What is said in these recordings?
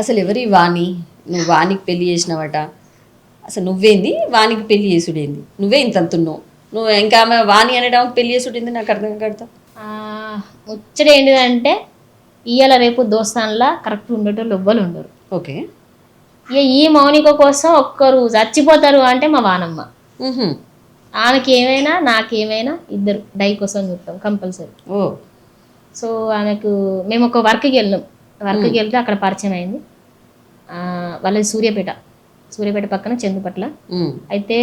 అసలు ఎవరి వాణి? నువ్వు వానికి పెళ్లి చేసినవట. అసలు నువ్వేంది వానికి పెళ్లి చేసుడేంది? నువ్వే ఇంత అంటున్నావు. నువ్వు ఇంకా ఆమె వాణి అనడానికి పెళ్లి చేసుడేంది? నాకు అర్థం కాడతా. ముచ్చట ఏంటిదంటే ఇవాళ రేపు దోస్తాన్లా కరెక్ట్ ఉండేటోళ్ళు ఎవ్వరు ఉండరు. ఓకే. ఇక ఈ మౌనిక కోసం ఒక్కరు చచ్చిపోతారు అంటే మా వానమ్మ. ఆమెకి ఏమైనా నాకేమైనా ఇద్దరు డై కోసం చూస్తాం కంపల్సరీ. ఓ. సో ఆమెకు మేము ఒక వర్క్కి వెళ్ళాం. వర్క్కి వెళ్తే అక్కడ పరిచయం అయింది. వాళ్ళది సూర్యాపేట పక్కన చందుపట్ల. అయితే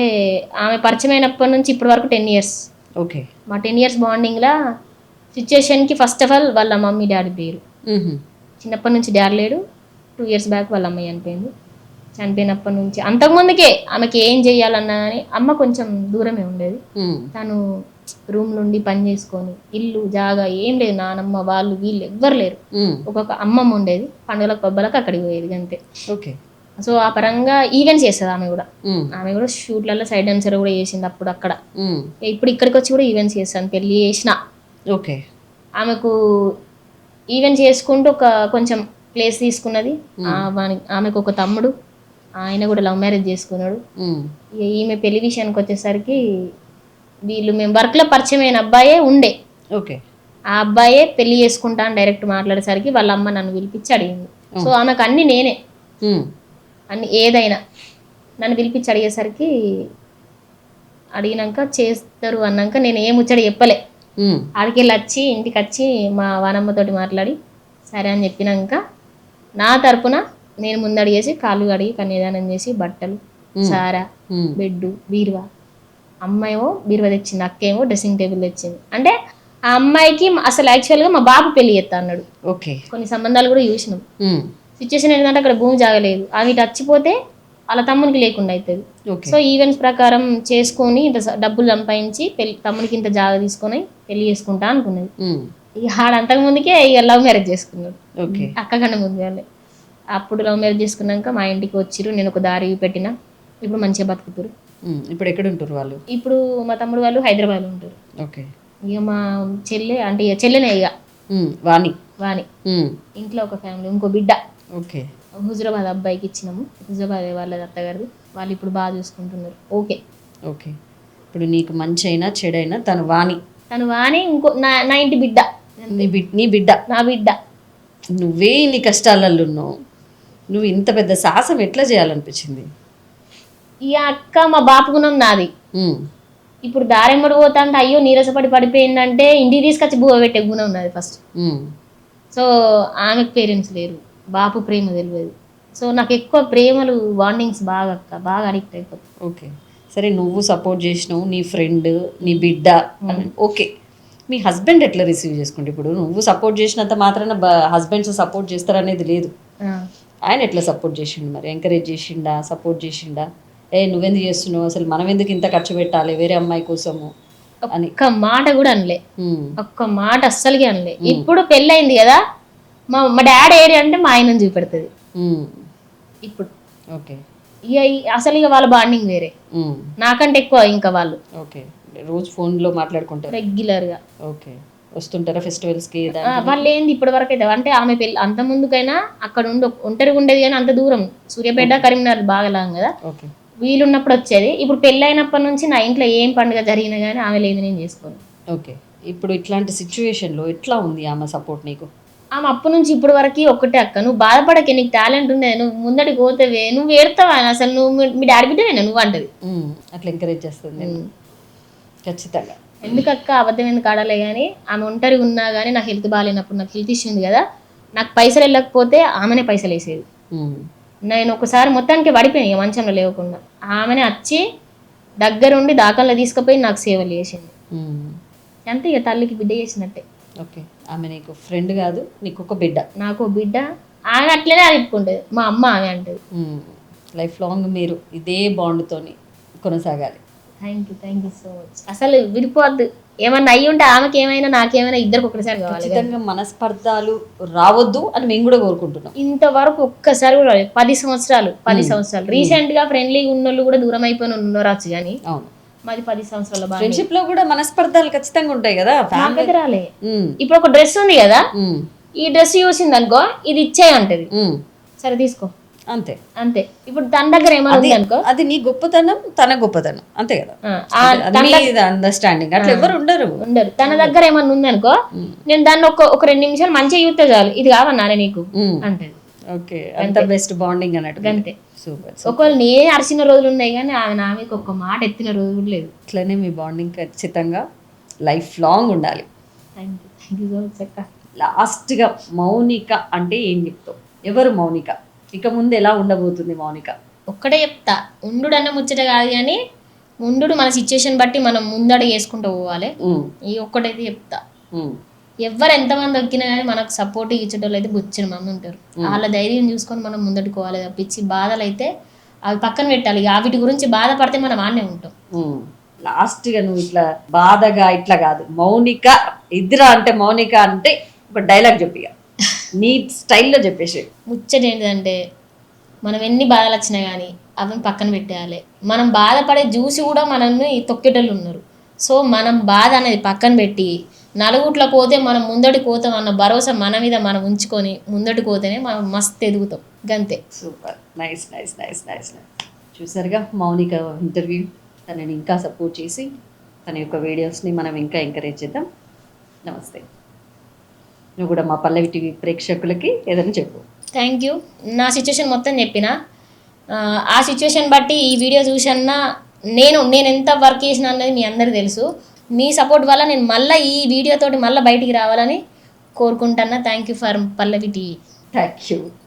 ఆమె పరిచయం అయినప్పటి నుంచి ఇప్పటి వరకు 10 years. ఓకే. మా 10 years బాండింగ్లో సిచ్యుయేషన్కి ఫస్ట్ ఆఫ్ ఆల్ వాళ్ళ మమ్మీ డాడీ పేరు. చిన్నప్పటి నుంచి డాడీ లేడు. 2 years బ్యాక్ వాళ్ళ అమ్మాయి చనిపోయింది. చనిపోయినప్పటి నుంచి అంతకుముందుకే ఆమెకి ఏం చెయ్యాలన్నా కానీ అమ్మ కొంచెం దూరమే ఉండేది. తను రూమ్ నుండి పని చేసుకొని ఇల్లు జాగా ఏం లేదు, నానమ్మ వాళ్ళు వీళ్ళు ఎవ్వరు లేరు. ఒక్కొక్క అమ్మమ్మ ఉండేది. పండుగలకు పబ్బలకు అక్కడికి పోయేది అంతే. ఓకే. సో ఆ పరంగా ఈవెంట్స్ చేస్తుంది ఆమె కూడా షూట్లలో సైడ్ డాన్సర్ కూడా చేసింది అప్పుడు అక్కడ. ఇప్పుడు ఇక్కడికి వచ్చి కూడా ఈవెంట్స్ చేస్తాను. పెళ్లి చేసిన ఓకే. ఆమెకు ఈవెంట్స్ చేసుకుంటూ ఒక కొంచెం ప్లేస్ తీసుకున్నది. ఆమెకు ఒక తమ్ముడు, ఆయన కూడా లవ్ మ్యారేజ్ చేసుకున్నాడు. ఈమె పెళ్లి విషయానికి వచ్చేసరికి వీళ్ళు మేము వర్క్లో పరిచయం అయిన అబ్బాయే ఉండే. ఓకే. ఆ అబ్బాయే పెళ్లి చేసుకుంటా అని డైరెక్ట్ మాట్లాడేసరికి వాళ్ళ అమ్మ నన్ను పిలిపించి అడిగింది. సో ఆమెకు అన్ని నేనే, అన్ని ఏదైనా నన్ను పిలిపించి అడిగేసరికి అడిగినాక చేస్తారు అన్నాక నేను ఏ ముచ్చట చెప్పలే. ఆడికెళ్ళి వచ్చి ఇంటికి వచ్చి మా వానమ్మతోటి మాట్లాడి సరే అని చెప్పినాక నా తరపున నేను ముందడిగేసి కాళ్ళు కడిగి కన్యాదానం చేసి బట్టలు సారా బెడ్ బీరువా, అమ్మాయేమో బీరువా తెచ్చింది, అక్కేమో డ్రెస్సింగ్ టేబుల్ తెచ్చింది. అంటే ఆ అమ్మాయికి అసలు యాక్చువల్గా మా బాబు పెళ్లి చేస్తా అన్నాడు. ఓకే. కొన్ని సంబంధాలు కూడా చూసినాం. సిచ్యువేషన్ ఏంటంటే అక్కడ భూమి జాగలేదు, అవి చచ్చిపోతే వాళ్ళ తమ్మునికి లేకుండా అవుతుంది. సో ఈవెంట్స్ ప్రకారం చేసుకొని ఇంత డబ్బులు సంపాదించి తమ్మునికి ఇంత జాగ తీసుకొని పెళ్లి చేసుకుంటా అనుకున్నది. ఇక ఆడంతకు ముందుకే ఇక లవ్ మ్యారేజ్ చేసుకున్నాడు అక్క కన్నా ముందు వాళ్ళే. అప్పుడు లవ్ మ్యారేజ్ చేసుకున్నాక మా ఇంటికి వచ్చిరు, నేను ఒక దారి పెట్టిన. ఇప్పుడు మంచిగా బతుకుతారు. ఇప్పుడు ఎక్కడ ఉంటారు వాళ్ళు? ఇప్పుడు మా తమ్ముడు వాళ్ళు హైదరాబాద్లో ఉంటారు. ఓకే. ఇక మా చెల్లె అంటే ఇక చెల్లెనే ఇక వాణి ఇంట్లో ఒక ఫ్యామిలీ, ఇంకో బిడ్డ. ఓకే. హుజరాబాద్ అబ్బాయికి ఇచ్చినాము. హుజరాబాద్ వాళ్ళ అత్తగారిది. వాళ్ళు ఇప్పుడు బాగా చూసుకుంటున్నారు. ఓకే. ఓకే. ఇప్పుడు నీకు మంచి అయినా చెడైనా తను వాణి ఇంకో నా ఇంటి బిడ్డ, నీ బిడ్డ, నా బిడ్డ. నువ్వే ఇన్ని కష్టాలలో ఉన్నావు. నువ్వు ఇంత పెద్ద సాహసం ఎట్లా చేయాలనిపించింది? ఈ అక్క మా బాపు గుణం నాది. ఇప్పుడు దారెమ్మడి పోతా అంటే అయ్యో నీరసపడి పడిపోయిందంటే ఇంటికి తీసుకొచ్చి బువ్వ పెట్టే గుణం ఉన్నది ఫస్ట్. సో ఆమెకు పేరెంట్స్ లేరు, బాపు ప్రేమ తెలియదు. సో నాకు ఎక్కువ ప్రేమలు బాండింగ్స్ బాగా అడిక్ట్ అయిపోతుంది. ఓకే. సరే, నువ్వు సపోర్ట్ చేసినావు, నీ ఫ్రెండ్, నీ బిడ్డ, ఓకే. మీ హస్బెండ్ ఎట్లా రిసీవ్ చేసుకుంటే? ఇప్పుడు నువ్వు సపోర్ట్ చేసినంత మాత్రాన హస్బెండ్స్ సపోర్ట్ చేస్తారనేది లేదు. ఆయన ఎట్లా సపోర్ట్ చేసిండు మరి? ఎంకరేజ్ చేసిండా, సపోర్ట్ చేసిండా? నువ్వెందుకు చేస్తున్నావు, అసలు మనం ఎందుకు ఇంత ఖర్చు పెట్టాలి వేరే అమ్మాయి కోసము అని ఒక్క మాట కూడా అనలే. ఒక్క మాట అస్సలుగా అనలే. ఇప్పుడు పెళ్ళయింది కదా, మా డాడీ ఏడి అంటే మా ఆయన చూపెడుతుంది ఇప్పుడు. ఓకే. ఇక అసలు ఇక వాళ్ళ బాండింగ్ వేరే, నాకంటే ఎక్కువ ఇంకా వాళ్ళు. ఓకే. రోజు ఫోన్లో మాట్లాడుకుంటారు రెగ్యులర్గా. ఓకే. వస్తుంటారా ఫెస్టివల్స్కి? వాళ్ళు ఏంది ఇప్పటి వరకు అయితే అంటే ఆమె పెళ్ళి అంత ముందుకైనా అక్కడ ఒంటరిగా ఉండేది కానీ అంత దూరం సూర్యాపేట కరీంనగర్ బాగా లాంగ్ కదా. ఓకే. వీలున్నప్పుడు వచ్చేది. ఇప్పుడు పెళ్ళి అయినప్పటి నుంచి నా ఇంట్లో ఏం పండుగ జరిగినా కానీ ఆమె లేదు నేను చేసుకోను. ఓకే. ఇప్పుడు ఇట్లాంటి సిచ్యువేషన్లో ఎట్లా ఉంది ఆమె సపోర్ట్ నీకు? ఆమె అప్పటి నుంచి ఇప్పటి వరకు ఒక్కటే అక్క, నువ్వు బాధపడకే, నీకు టాలెంట్ ఉంది, నువ్వు ముందడికి పోతావే, నువ్వు ఏడతావా, అసలు నువ్వు మీ డాడీ బిడ్డవేనా నువ్వు అంటది. అట్లా ఎంకరేజ్ చేస్తుంది ఖచ్చితంగా. ఎందుకక్క అబద్ధం ఎందుకు ఆడాలే కానీ ఆమె ఒంటరిగా ఉన్నా కానీ నాకు హెల్త్ బాగాలేనప్పుడు, నాకు హెల్త్ ఇష్యూ ఉంది కదా, నాకు పైసలు వెళ్ళకపోతే ఆమెనే పైసలు వేసేది. నేను ఒకసారి మొత్తానికి పడిపోయాను మంచంలో లేవకుండా, ఆమెనే వచ్చి దగ్గరుండి దాఖల్లో తీసుకుపోయి నాకు సేవలు చేసింది. అంతే, ఇక తల్లికి బిడ్డ చేసినట్టే. ఓకే. ఆమె నీకు ఫ్రెండ్ కాదు, నీకు ఒక బిడ్డ. నాకు బిడ్డ. ఆమె అట్లనే అడుపుకుంటుంది, మా అమ్మ ఆమె అంటది. లైఫ్ లాంగ్ మీరు ఇదే బాండ్తోని కొనసాగాలి. Thank you so much. అసలు విడిపోవద్దు. ఏమన్నా అయ్యి ఉంటే ఆమెకి ఏమైనా నాకేమైనా ఇద్దరికి ఒకసారి కావాలి. ఖచ్చితంగా మనస్పర్ధాలు రావద్దు అని మేము కూడా కోరుకుంటున్నాం. ఇంతవరకు ఒక్కసారి కూడా 10 సంవత్సరాలు రీసెంట్ గా ఫ్రెండ్లీగా ఉన్నోళ్ళు కూడా దూరం అయిపోయిన ఉండరాచ్చు కానీ అవును, మాది 10 సంవత్సరాల ఫ్రెండ్షిప్ లో కూడా మనస్పర్ధాలు ఖచ్చితంగా ఉంటాయి కదా. నాకైతే రాలే. ఇప్పుడు ఒక డ్రెస్ ఉంది కదా, ఈ డ్రెస్ చూసింది అనుకో ఇది ఇచ్చే అంటది. సరే తీసుకో అంతే. అంతే. ఇప్పుడు తన దగ్గర ఏమైనా ఉంది అనుకో, అది నీ గొప్పతనం, తన గొప్పతనం, అంతే కదా. అండర్స్టాండింగ్ అట్లా ఎవరు ఉండరు. తన దగ్గర ఏమన్నా ఉంది అనుకో, నేను దాన్ని ఒక 2 నిమిషాలు మంచిగా చూస్తే చాలు, ఇది కావన్నానే నీకు అంటే. ఓకే, అంత బెస్ట్ బాండింగ్ అన్నట్టు. అంతే. సూపర్. ఒకవేళ నేను అరిచిన రోజులు ఉన్నాయి కానీ ఆమె నా మీద ఒక్క మాట ఎత్తిన రోజు కూడా లేదు. ఇట్లనే మీ బాండింగ్ ఖచ్చితంగా లైఫ్ లాంగ్ ఉండాలి. థ్యాంక్ యూ సో మచ్ అక్క. లాస్ట్గా మౌనిక అంటే ఏం చెప్తావు? ఎవరు మౌనిక? ఇక ముందు ఎలా ఉండబోతుంది మౌనిక? ఒక్కటే చెప్తా, ఉండు అన్న ముచ్చట కాదు కానీ ఉండు మన సిచ్యుయేషన్ బట్టి మనం ముందడుగు వేసుకుంటూ పోవాలి. ఈ ఒక్కటైతే చెప్తా, ఎవరు ఎంతమంది దొక్కినా కానీ మనకు సపోర్ట్ ఇచ్చేటోళ్ళు అయితే బుచ్చిన మంది ఉంటారు. వాళ్ళ ధైర్యం చూసుకొని మనం ముందడుకోవాలి తప్పించి బాధలు అయితే అవి పక్కన పెట్టాలి. వీటి గురించి బాధపడితే మనం ఆడనే ఉంటాం. లాస్ట్గా నువ్వు ఇట్లా బాధగా ఇట్లా కాదు, మౌనిక ఇద్దరా అంటే మౌనిక అంటే ఒక డైలాగ్ చెప్పిగా నీ స్టైల్లో చెప్పేసి. ముచ్చట ఏంటిదంటే, మనం ఎన్ని బాధలు వచ్చినా కానీ అవన్నీ పక్కన పెట్టేయాలి. మనం బాధపడే చూసి కూడా మనల్ని తొక్కేటోళ్ళు ఉన్నారు. సో మనం బాధ అనేది పక్కన పెట్టి నలుగుట్ల పోతే మనం ముందటికి పోతాం అన్న భరోసా మన మీద మనం ఉంచుకొని ముందటికి పోతేనే మనం మస్తు ఎదుగుతాం. గంతే. Super. Nice nice nice nice nice. చూసారుగా మౌనిక ఇంటర్వ్యూ. తనని ఇంకా సపోర్ట్ చేసి తన యొక్క వీడియోస్ని మనం ఇంకా ఎంకరేజ్ చేద్దాం. నమస్తే. నువ్వు కూడా మా పల్లవి టీవీ ప్రేక్షకులకి ఏదైనా చెప్పు. Thank you. నా సిచ్యువేషన్ మొత్తం చెప్పిన, ఆ సిచ్యువేషన్ బట్టి ఈ వీడియో చూసన్నా నేను ఎంత వర్క్ చేసిన అనేది మీ అందరికీ తెలుసు. మీ సపోర్ట్ వల్ల నేను మళ్ళీ ఈ వీడియోతోటి మళ్ళీ బయటికి రావాలని కోరుకుంటున్నా. Thank you for Pallavi TV. Thank you.